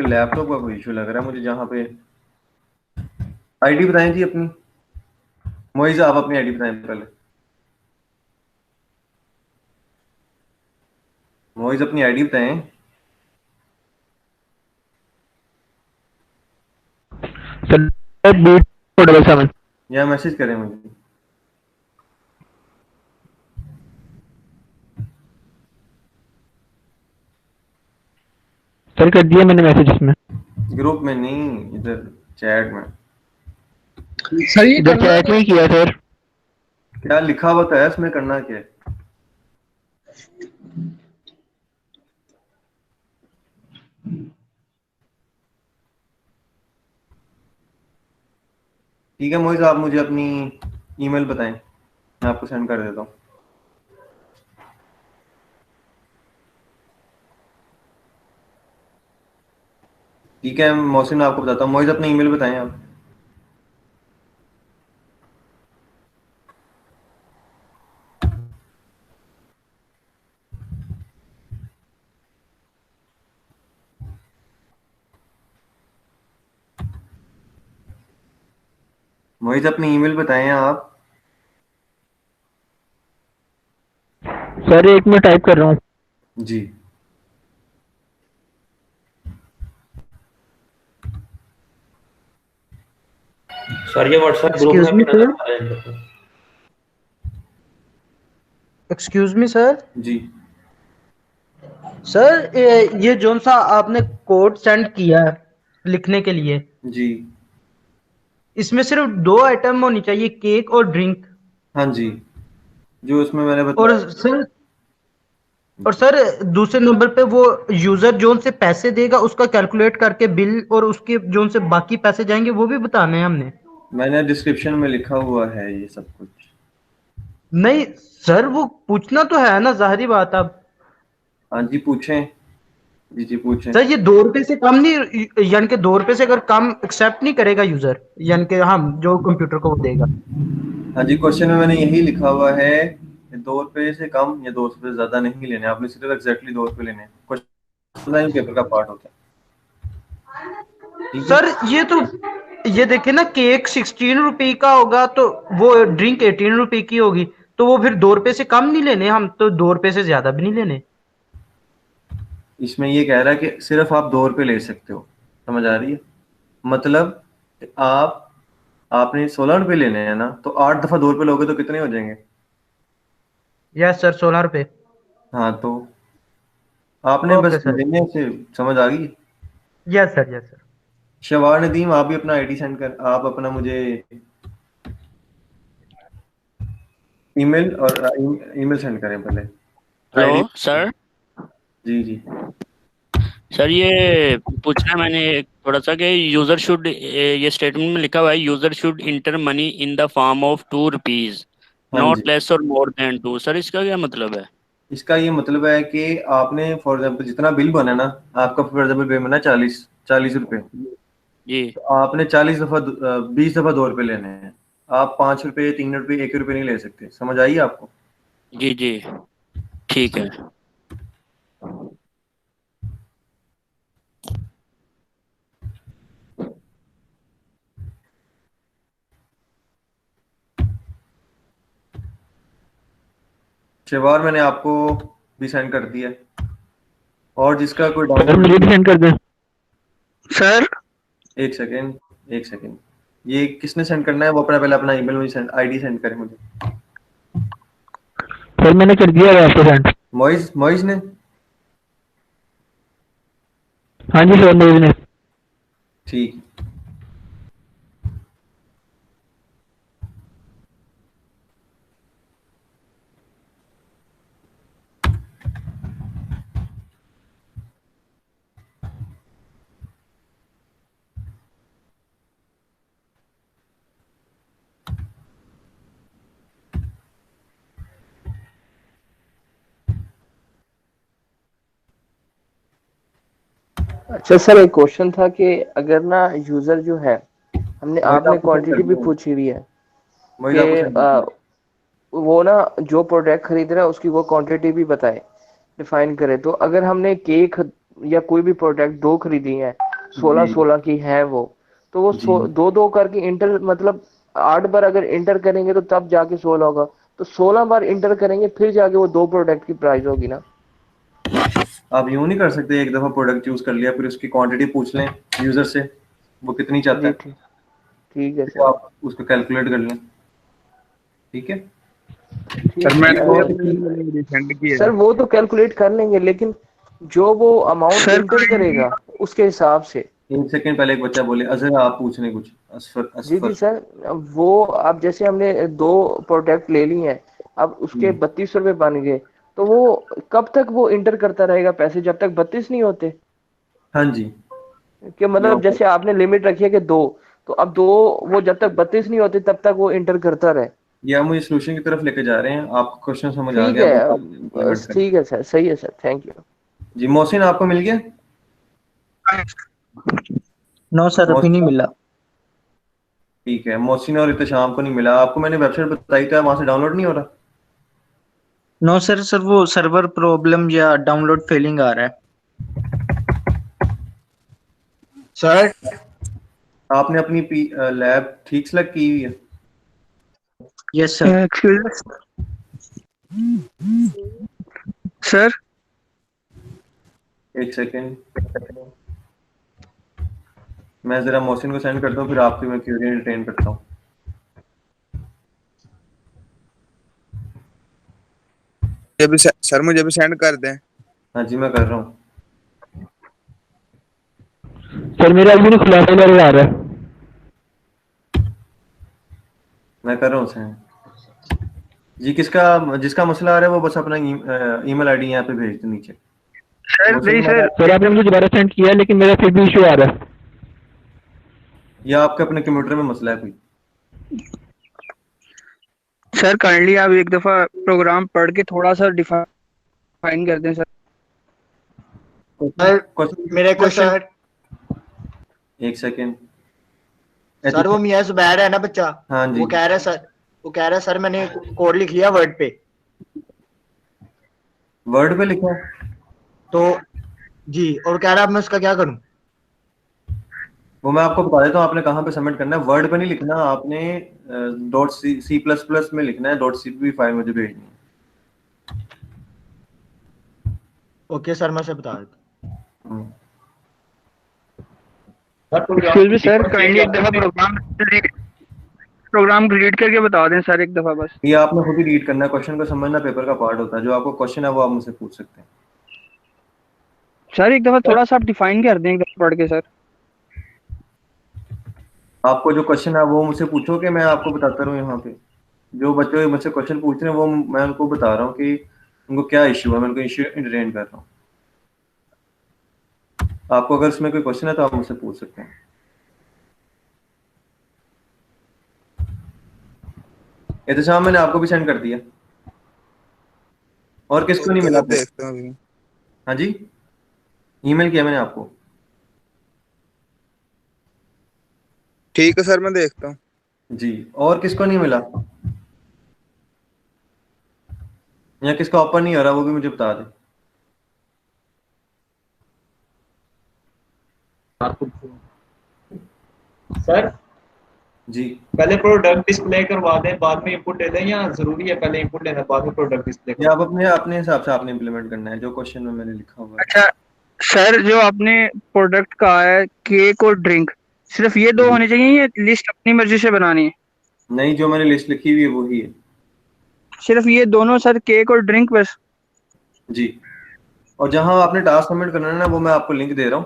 लैपटॉप का कोई इशू लग रहा है मुझे, जहाँ पे आईडी बताएं जी अपनी। मोइज आप अपनी आईडी बताएं पहले। मोइज अपनी आईडी बताएं। Sir B477। या मैसेज करें मुझे। सर कर दिया मैंने मैसेज इसमें। ग्रुप में नहीं, इधर चैट में। सर ये इधर चैट में ही किया सर। क्या लिखा हुआ था इसमें, करना क्या है? ठीक है मोइज, आप मुझे अपनी ईमेल बताएं, मैं आपको सेंड कर देता हूँ। ठीक है मोहसिन, आपको बताता हूँ। मोहित अपनी ईमेल बताएं आप। मोहित अपनी ईमेल बताएं आप। सर एक मैं टाइप कर रहा हूँ। जी सर ये व्हाट्सएप ग्रुप में एक्सक्यूज भी मी नजर सर, आ रहा है इनको। Excuse me sir. जी सर ये जोन सा आपने कोड सेंड किया है लिखने के लिए, जी इसमें सिर्फ 2 आइटम होनी चाहिए, केक और ड्रिंक। हाँ जी, जो उसमें मैंने और बताया। सर दूसरे नंबर पे वो यूजर जोन से पैसे देगा उसका कैलकुलेट करके बिल, और उसके जोन से बाकी पैसे जाएंगे वो भी बताना है हमने। मैंने डिस्क्रिप्शन में लिखा हुआ है ये सब कुछ। नहीं सर, वो पूछना तो है ना, जाहिर बात। अब हाँ जी पूछें। जी जी पूछें। सर ये 2 रुपए से कम नहीं, यानी कि 2 रुपए से अगर कम एक्सेप्ट नहीं करेगा यूजर, यानी कि हम जो कंप्यूटर को वो देगा। हाँ जी, क्वेश्चन में मैंने यही लिखा हुआ है कि 2 रुपए से कम या 2 रुपए से ज्यादा नहीं लेने, आपने सिर्फ एग्जैक्टली 2 रुपए लेने हैं। क्वेश्चन पेपर का पार्ट होता है, ठीक है। सर ये देखिए ना, केक 16 रुपए का होगा तो वो ड्रिंक 18 रुपए की होगी, तो वो फिर 2 रुपए से कम नहीं लेने हम, तो 2 रुपए से ज्यादा भी नहीं लेने। इसमें ये कह रहा है कि सिर्फ आप 2 रुपए ले सकते हो, समझ आ रही है? मतलब कि आपने 16 रुपए लेने हैं ना, तो 8 दफा 2 रुपए लोगे तो कितने हो जाएंगे? यस सर, 16 रुपए। हाँ तो आपने ओके बस सर। लेने से समझ आ गई। Yes sir, yes sir. Shawar Nadeem, आप भी अपना आईडी सेंड कर, आप अपना मुझे ईमेल और ईमेल सेंड करें पहले। Hello sir. जी जी सर ये पूछना है मैंने थोड़ा सा कि यूजर शुड, ये स्टेटमेंट में लिखा हुआ है user should inter money in the form of 2 rupees हाँ जी। नॉट लेस और मोर देन 2। सर इसका क्या मतलब है? इसका ये मतलब है कि आपने फॉर एग्जाम्पल जितना बिल बना ना, आपका फॉर एग्जाम्पल बिल बना 40 रुपए, जी तो आपने 40 दफा 20 दफा 2 रुपए लेने हैं। आप 5 रुपए, 3 रुपए, 1 रुपए नहीं ले सकते। समझ आई आपको? जी जी ठीक है। शिवार मैंने आपको भी सेंड कर दिया है, और जिसका कोई सर डाउट। मुझे भी सेंड कर दें। सर एक सेकेंड एक सेकेंड, ये किसने सेंड करना है? वो अपना पहले अपना ईमेल मुझे सेंड आईडी सेंड करे मुझे। सर मैंने कर दिया है आपको सेंड। मोइज ने? हाँ जी सर, मोहित ने। ठीक। अच्छा सर, एक क्वेश्चन था कि अगर ना यूजर जो है, हमने मोहित आपने आपको सेंड कर क्वांटिटी भी दिया। पूछी हुई है मोहित आपको सेंड कर दिया। कि वो ना जो प्रोडक्ट खरीद रहा है उसकी वो क्वांटिटी भी बताए, डिफाइन करे। तो अगर हमने केक या कोई भी प्रोडक्ट 2 खरीदी है, 16 जी 16 की है वो, तो वो जी 2 2 करके इंटर, मतलब 8 बार अगर इंटर करेंगे तो तब जाके 16 होगा। तो 16 बार इंटर करेंगे फिर जाके वो 2 प्रोडक्ट की प्राइस होगी ना। आप यूं नहीं कर सकते? एक दफा प्रोडक्ट चूज कर लिया, फिर उसकी क्वांटिटी पूछ लें यूजर से, वो कितनी चाहता जी है, ठीक है तो सर। आप उसको कैलकुलेट कर लें। ठीक है। ठीक है। और सर वो तो कैलकुलेट कर लेंगे, लेकिन जो वो अमाउंट इंटर करेगा उसके हिसाब से। एक सेकंड पहले एक बच्चा बोले, अजहर आप पूछ लें कुछ। असफर जी जी असफर। सर, वो अब जैसे हमने 2 प्रोडक्ट ले ली हैं, अब उसके 32 रुपए बन गए, तो वो कब तक वो इंटर करता रहेगा पैसे, जब तक 32 नहीं होते? हाँ जी। कि मतलब जैसे आपने लिमिट रखी है कि 2, तो अब 2 वो जब तक 32 नहीं होते तब तक वो इंटर करता रहे। ये हम मुझे सोल्यूशन की तरफ लेके जा रहे हैं। आपको क्वेश्चन समझ आ ठीक गया? बस है, आप implement करें। ठीक है सर, सही है सर, थैंक यू। जी मोहसिन, आपको मिल गया? नो सर अभी नहीं मिला। ठीक है, मोहसिन और इत्तेशाम को नहीं मिला। आपको मैंने वेबसाइट बताई था, वहां से डाउनलोड नहीं हो रहा? नो सर, वो सर्वर प्रॉब्लम या डाउनलोड फेलिंग आ रहा है सर। आपने अपनी लैब ठीक सेलेक्ट की हुई है? Yes sir. Excuse sir. एक सेकेंड, मैं जरा मोहसिन को सेंड करता हूँ, फिर आपकी मैं क्यूरी रिटेन करता हूँ। सर मुझे भी सेंड कर दें। हाँ जी, मैं कर रहा हूँ। सर मेरा अभी नहीं खुला, मेरा आ रहा है। मैं कर रहा हूँ सेंड जी। जिसका मसला आ रहा है वो बस अपना ईमेल आईडी यहाँ पे भेज दे नीचे। सर मोहसिन नहीं हमारा- सर आपने मुझे दोबारा सेंड किया लेकिन मेरा फिर भी इशू आ रहा है। या आपके अपने कंप्यूटर में मसला है कोई? सर काइंडली आप एक दफा प्रोग्राम पढ़ के थोड़ा सा डिफाइन कर दें सर। मेरे को सर एक सेकेंड सर, वो मियां जुबैर है ना बच्चा, हाँ जी। वो कह रहा है सर मैंने कोड लिख लिया वर्ड पे लिखा तो जी, और कह रहा है मैं उसका क्या करूं? वो मैं आपको बता देता हूँ आपने कहाँ पे सबमिट करना है। वर्ड पे नहीं लिखना, आपने .c++ में लिखना है। .cpp फाइल मुझे भेजनी है। ओके सर, मैं उसे बता देता हूं। एक्सक्यूज मी सर, काइंडली एक दफा प्रोग्राम रीड करके बता दें सर एक दफा बस। ये आपने खुद ही रीड करना है, क्वेश्चन को समझना पेपर का पार्ट होता है। जो आपको क्वेश्चन है वो आप मुझसे पूछ सकते हैं। सर एक दफा थोड़ा सा आप डिफाइन कर दें एक दफा पढ़ के सर। आपको जो क्वेश्चन है वो मुझसे पूछो कि मैं आपको बताता रहूँ। यहाँ पे जो बच्चे मुझसे क्वेश्चन पूछ रहे हैं वो मैं उनको बता रहा हूँ कि उनको क्या इश्यू है, मैं उनको इश्यू इंटरटेन कर रहा हूँ। आपको अगर इसमें कोई क्वेश्चन है तो आप मुझसे पूछ सकते हैं। इत्तेशाम मैंने आपको भी सेंड कर दिया। और किसको नहीं मिला? देखता हूँ। हाँ जी, ईमेल किया मैंने आपको। ठीक है सर, मैं देखता हूँ जी। और किसको नहीं मिला या किसका ओपन नहीं हो रहा वो भी मुझे बता दे। सर जी, पहले प्रोडक्ट डिस्प्ले करवा दें बाद में इनपुट दे दें, या जरूरी है पहले इनपुट लेना बाद में प्रोडक्ट डिस्प्ले? ये आप अपने हिसाब से आपने इम्प्लीमेंट करना है जो क्वेश्चन में मैंने लिखा हुआ है। अच्छा सर, जो आपने प्रोडक्ट कहा है केक और ड्रिंक, सिर्फ ये दो होने चाहिए या लिस्ट अपनी मर्जी से बनानी है? नहीं, जो मैंने लिस्ट लिखी हुई है वही है। सिर्फ ये दोनों सर, केक और ड्रिंक बस? जी। और जहां आपने टास्क सबमिट करना है ना, वो मैं आपको लिंक दे रहा हूँ।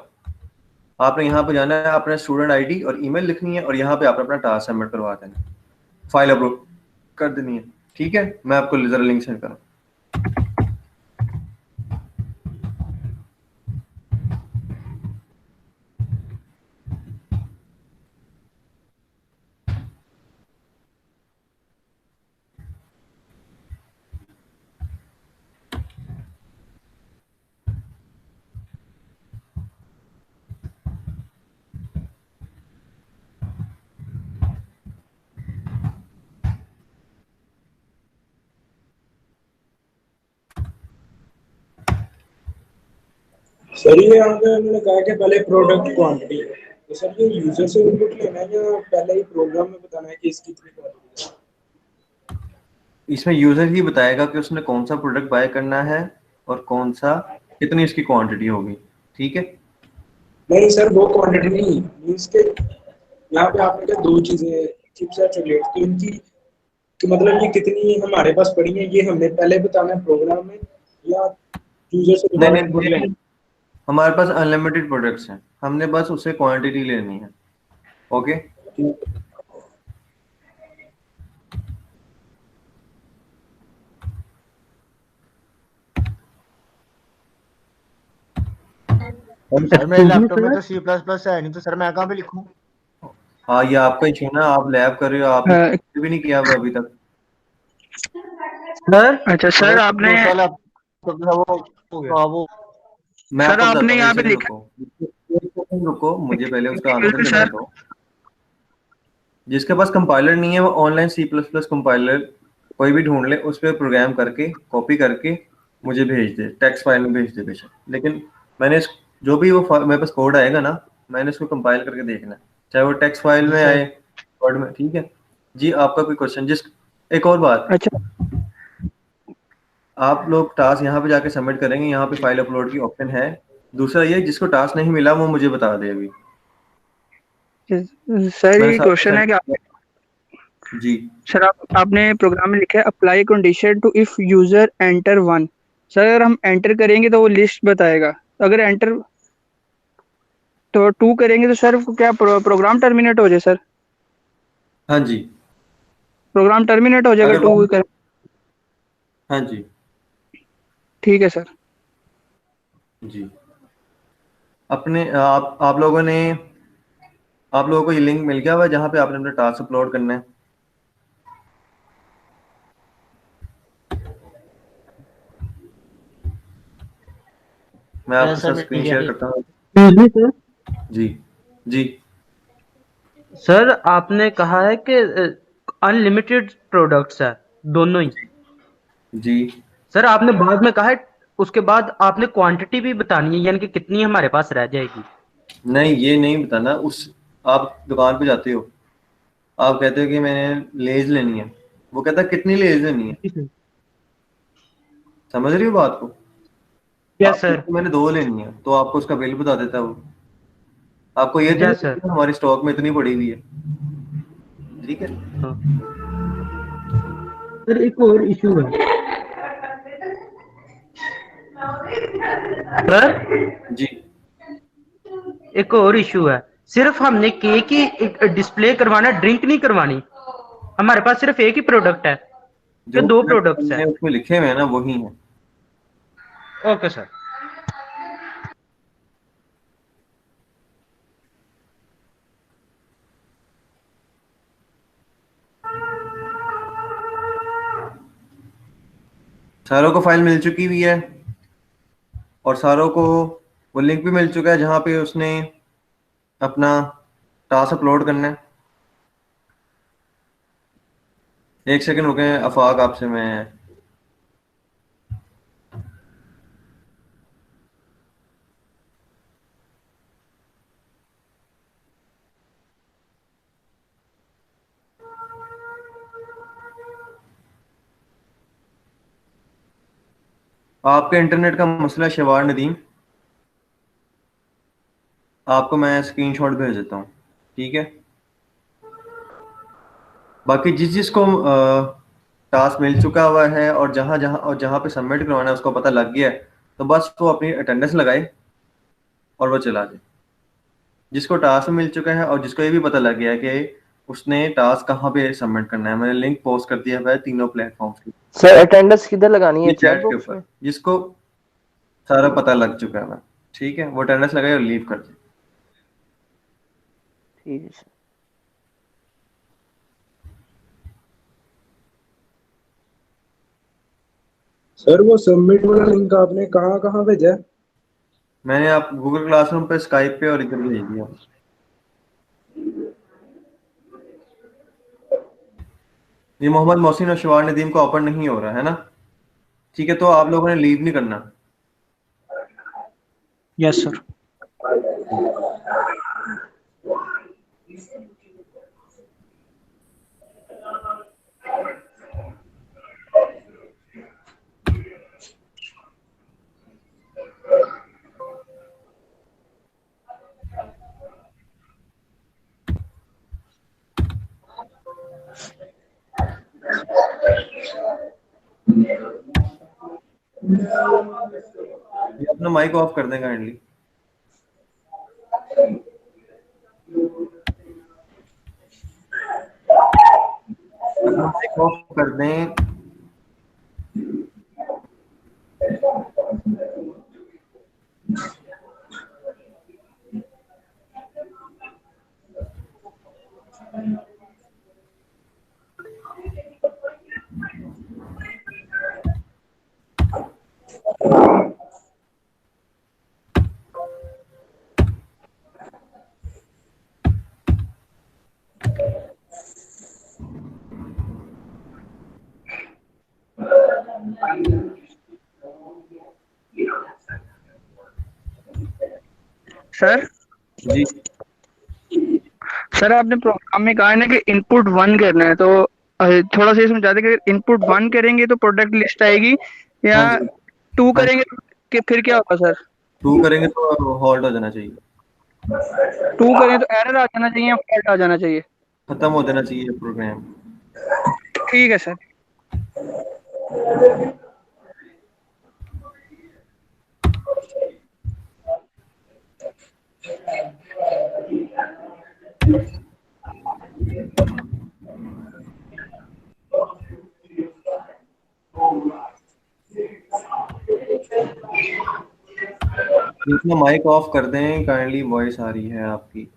आपने यहाँ पे जाना है, अपना स्टूडेंट आईडी और ईमेल लिखनी है और यहाँ पे आपने अपना टास्क सबमिट करवा देना है, फाइल अपलोड कर देनी है। ठीक है, मैं आपको जरा लिंक सेंड करूँ। सर ये यहाँ पे उन्होंने कहा कि पहले प्रोडक्ट क्वांटिटी, तो सर ये यूजर से इनपुट लेना है या पहले ही प्रोग्राम में बताना है कि इसकी कितनी क्वांटिटी है? इसमें यूजर ही बताएगा कि उसने कौन सा प्रोडक्ट बाय करना है और कौन सा कितनी उसकी क्वांटिटी होगी। ठीक है, नहीं सर वो क्वांटिटी नहीं मींस के यहाँ पे आपने कहा दो चीजें चिप्स और चॉकलेट, तो इनकी कि मतलब ये कितनी हमारे पास पड़ी है ये हमने पहले बताना है प्रोग्राम में या यूजर से नहीं इनपुट लेना है? हमारे पास अनलिमिटेड प्रोडक्ट्स हैं, हमने बस उससे क्वांटिटी लेनी है। ओके, सर मेरे लैपटॉप में तो C++ है नहीं, तो सर मैं कहाँ पे लिखूं? हाँ ये आपका इशू ना, आप लैब कर रहे हो, आपने भी नहीं किया हुआ अभी तक। सर अच्छा सर आपने वो सर आपने यहाँ पे लिखा एक सेकंड रुको, मुझे पहले उसका आंसर बिल्कुल देना सर। दो। जिसके पास कंपाइलर नहीं है वो ऑनलाइन C++ कंपाइलर कोई भी ढूंढ ले, उस पर प्रोग्राम करके कॉपी करके मुझे भेज दे, टेक्स्ट फाइल में भेज दे बेशक। लेकिन मैंने जो भी वो मेरे पास कोड आएगा ना, मैंने उसको कंपाइल करके देखना है, चाहे वो टेक्स्ट फाइल में आए, वर्ड में। ठीक है जी, आपका कोई क्वेश्चन? एक और बात, अच्छा आप लोग टास्क यहाँ पे जाके सबमिट करेंगे, यहाँ पे फाइल अपलोड की ऑप्शन है। दूसरा ये, जिसको टास्क नहीं मिला वो मुझे बता दे अभी। सर मैंने ये सारा क्वेश्चन है कि जी सर आपने प्रोग्राम में लिखा है apply condition to if user enter 1। Sir अगर हम एंटर करेंगे तो वो लिस्ट बताएगा, अगर एंटर तो 2 करेंगे तो सर क्या प्रोग्राम टर्मिनेट हो जाए? सर हाँ जी, प्रोग्राम टर्मिनेट हो जाएगा अगर 2 कर। हाँ जी ठीक है सर। जी। अपने आप लोगों ने, आप लोगों को ये लिंक मिल गया हुआ है जहाँ पे आपने अपना टास्क अपलोड करना है? मैं आपके साथ स्क्रीन शेयर करता हूँ। जी जी सर आपने कहा है कि अनलिमिटेड प्रोडक्ट्स है दोनों ही। जी सर आपने बाद में कहा है, उसके बाद आपने क्वांटिटी भी बतानी है, यानी कि कितनी हमारे पास रह जाएगी। नहीं, ये नहीं बताना। आप दुकान पे जाते हो, आप कहते हो कि मैंने लेज लेनी है, वो कहता है कितनी लेज लेनी है। समझ रही हो बात को? यस आप सर। कहते हो मैंने 2 लेनी है, तो आपको उसका बिल बता देता है वो। आपको ये तो नहीं यस सर। पता हमारी स्टॉक में इतनी पड़ी हुई है। ठीक है सर एक और इशू है सर, जी। एक और इशू है। सिर्फ हमने केक ही डिस्प्ले करवाना, ड्रिंक नहीं करवानी। हमारे पास सिर्फ एक ही प्रोडक्ट है कि जो 2 प्रोडक्ट्स है? उसमें लिखे हुए हैं ना, वही है। Okay sir. सारों को फाइल मिल चुकी हुई है और सारों को वो लिंक भी मिल चुका है जहाँ पे उसने अपना टास्क अपलोड करना है। एक सेकंड रुके, अफाक आपसे मैं आपके इंटरनेट का मसला है शिवार नदीम, आपको मैं स्क्रीनशॉट भेज देता हूँ। ठीक है, बाकी जिसको टास्क मिल चुका हुआ है और जहाँ पे सबमिट करवाना है उसको पता लग गया है, तो बस वो अपनी अटेंडेंस लगाए और वो चला जाए। जिसको टास्क मिल चुका है और जिसको ये भी पता लग गया है कि उसने टास्क कहाँ पे सबमिट करना है, मैंने लिंक पोस्ट कर दिया है तीनों प्लेटफॉर्म्स की। सर अटेंडेंस किधर लगानी है? ये चैट चैट के बॉक्स में? ऊपर, जिसको सारा पता लग चुका है। ठीक है, वो अटेंडेंस लगाए और लीव कर दे। ठीक है सर। सर वो सबमिट वाला लिंक आपने कहाँ कहाँ भेजा है? मैंने आप गूगल क्लासरूम पे, स्काइप पे और इधर भेज दिया। ये मोहम्मद मोहसिन और शिवार नदीम को ओपन नहीं हो रहा है ना? ठीक है, तो आप लोगों ने लीव नहीं करना। Yes sir. ये अपना माइक ऑफ कर दें काइंडली। अपना माइक ऑफ कर दें। सर जी सर आपने प्रोग्राम में कहा है ना कि इनपुट 1 करना है, तो थोड़ा सा ये समझा दें कि इनपुट 1 करेंगे तो प्रोडक्ट लिस्ट आएगी, या हाँ जी 2 हाँ करेंगे कि फिर क्या होगा सर? 2 करेंगे तो हॉल्ट हो जाना चाहिए, 2 करें तो एरर आ जाना चाहिए या फॉल्ट आ जाना चाहिए? खत्म हो जाना चाहिए प्रोग्राम। ठीक है सर। अपना माइक ऑफ कर दें काइंडली, वॉइस आ रही है आपकी।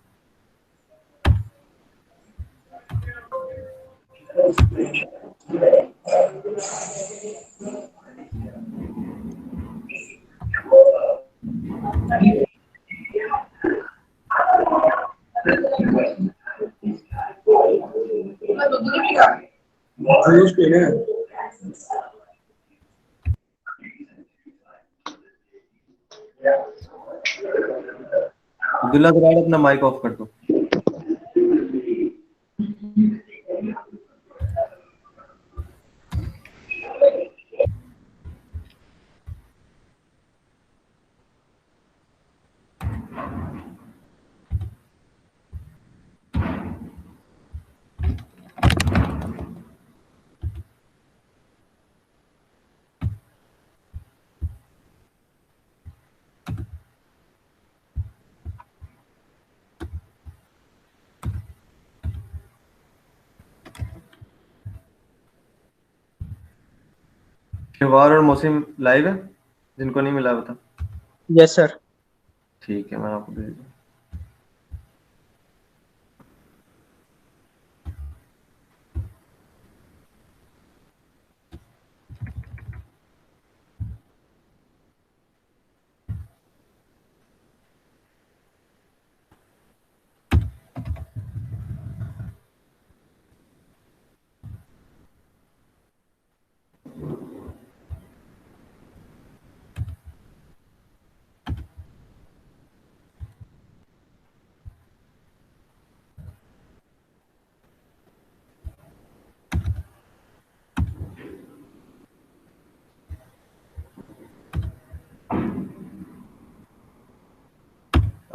आयुष पे है। अब्दुल्ला दराड़ अपना माइक ऑफ कर दो। शिवार और मोहसिन लाइव है, जिनको नहीं मिला बता। Yes sir. ठीक है मैं आपको भेज दूँ।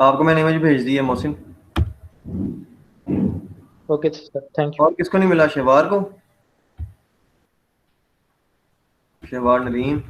आपको मैंने इमेज भेज दी है Mohsin. Okay sir, thank you. और किसको नहीं मिला? शिवार को, शिवार नदीम।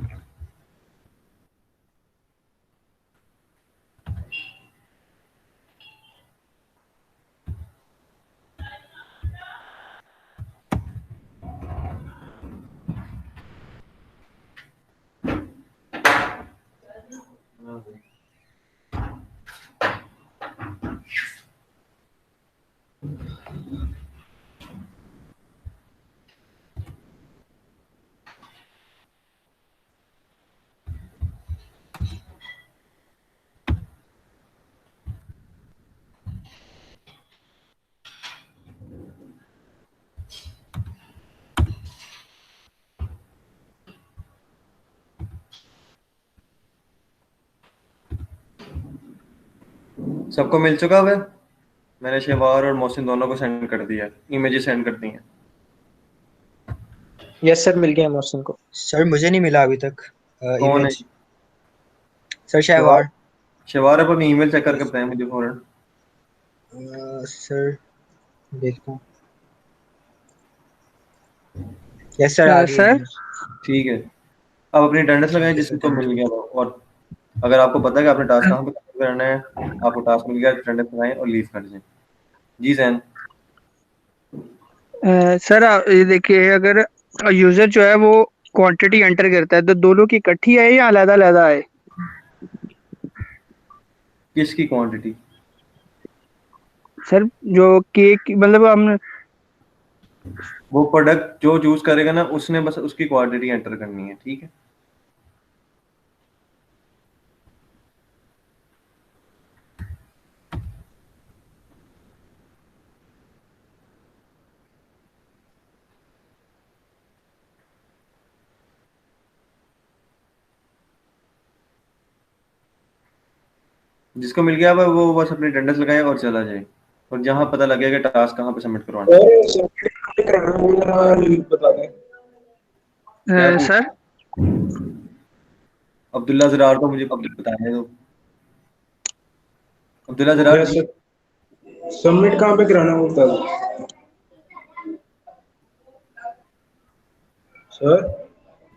सबको मिल चुका है? मैंने शिवार और मोहसिन दोनों को सेंड कर दिया, इमेजेस सेंड कर दी हैं। यस सर, मिल गया मोहसिन को। सर मुझे नहीं मिला अभी तक कौन है? इमेज। सर शिवार। शहवार। शिवार अपनी ईमेल चेक करके बताएं मुझे फौरन। सर देखता हूँ। यस सर आ गई सर email। ठीक है, अब अपनी अटेंडेंस लगाएं ठीक है सर, जिसको थैंक मिल यू। गया हो। और अगर आपको पता है कि आपने टास्क कहाँ पे कंप्लीट करना है, आपको टास्क मिल गया, अटेंडेंस लगाएं और लीव कर दें। जी जैन। सर ये देखिए, अगर यूजर जो है वो क्वांटिटी एंटर करता है तो दोनों की इकट्ठी आए या अलग अलग आए? किसकी क्वांटिटी? सर जो केक मतलब हम वो प्रोडक्ट जो चूज करेगा ना, उसने बस उसकी क्वांटिटी एंटर करनी है, ठीक है। जिसको मिल गया वो बस अपनी अटेंडेंस लगाए और चला जाए, और जहाँ पता लगेगा टास्क कहाँ पे सबमिट करवाना है। और सबमिट कैसे करना है वो जरा बता दें। क्या पूछ सर अब्दुल्ला ज़रार को मुझे बताने दो। अब्दुल्ला ज़रार जी, सबमिट कहाँ पे कराना है वो बता दें सर।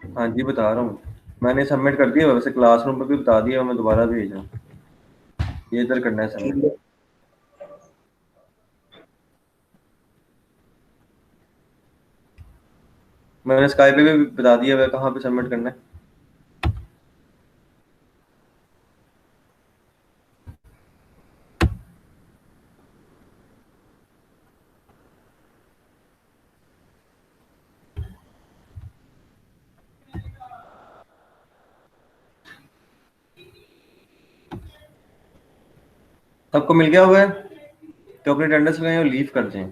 हाँ जी बता रहा हूँ, मैंने सबमिट कर दिया, वैसे क्लासरूम पर भी बता दिया, मैं दोबारा भेज रहा हूँ। ये इधर करना है सबमिट। मैंने स्काई पे भी बता दिया वह कहाँ पे सबमिट करना है। सबको मिल गया हुआ है तो अपनी अटेंडेंस लगाएं और लीव कर दें,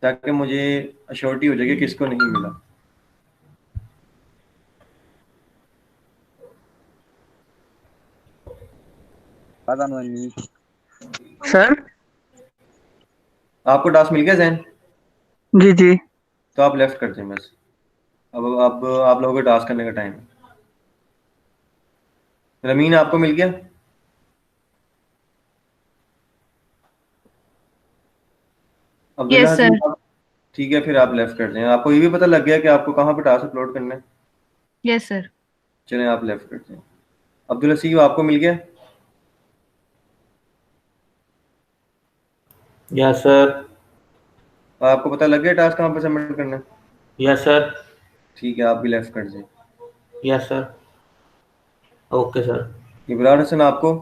ताकि मुझे अश्योरिटी हो जाएगी किसको नहीं मिला। सर आपको टास्क मिल गया जैन? जी जी तो आप लेफ्ट कर दें बस। अब आप लोगों को टास्क करने का टाइम है। रमीन आपको मिल गया? Abdullah yes Hasan sir. आप, ठीक है फिर आप लेफ्ट कर दें। आपको ये भी पता लग गया कि आपको कहाँ पे टास्क अपलोड करना है? Yes sir. चलें आप लेफ्ट कर दें। अब्दुल हसीब आपको मिल गया? Yes sir. आपको पता लग गया टास्क कहाँ पे सबमिट करना है? Yes sir. ठीक है आप भी लेफ्ट कर दें। Yes sir. Okay sir. Ibrar Hasan आपको?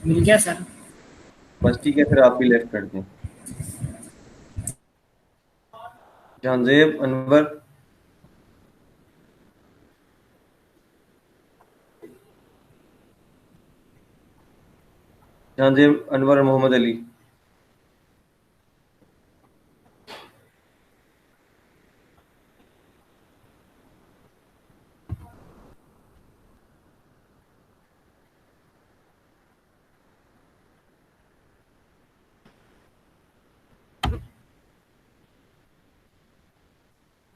मिल गया सर। बस ठीक है फिर आप भी लेफ्ट कर दें। जहांजेब अनवर, जहांजेब अनवर और मोहम्मद अली।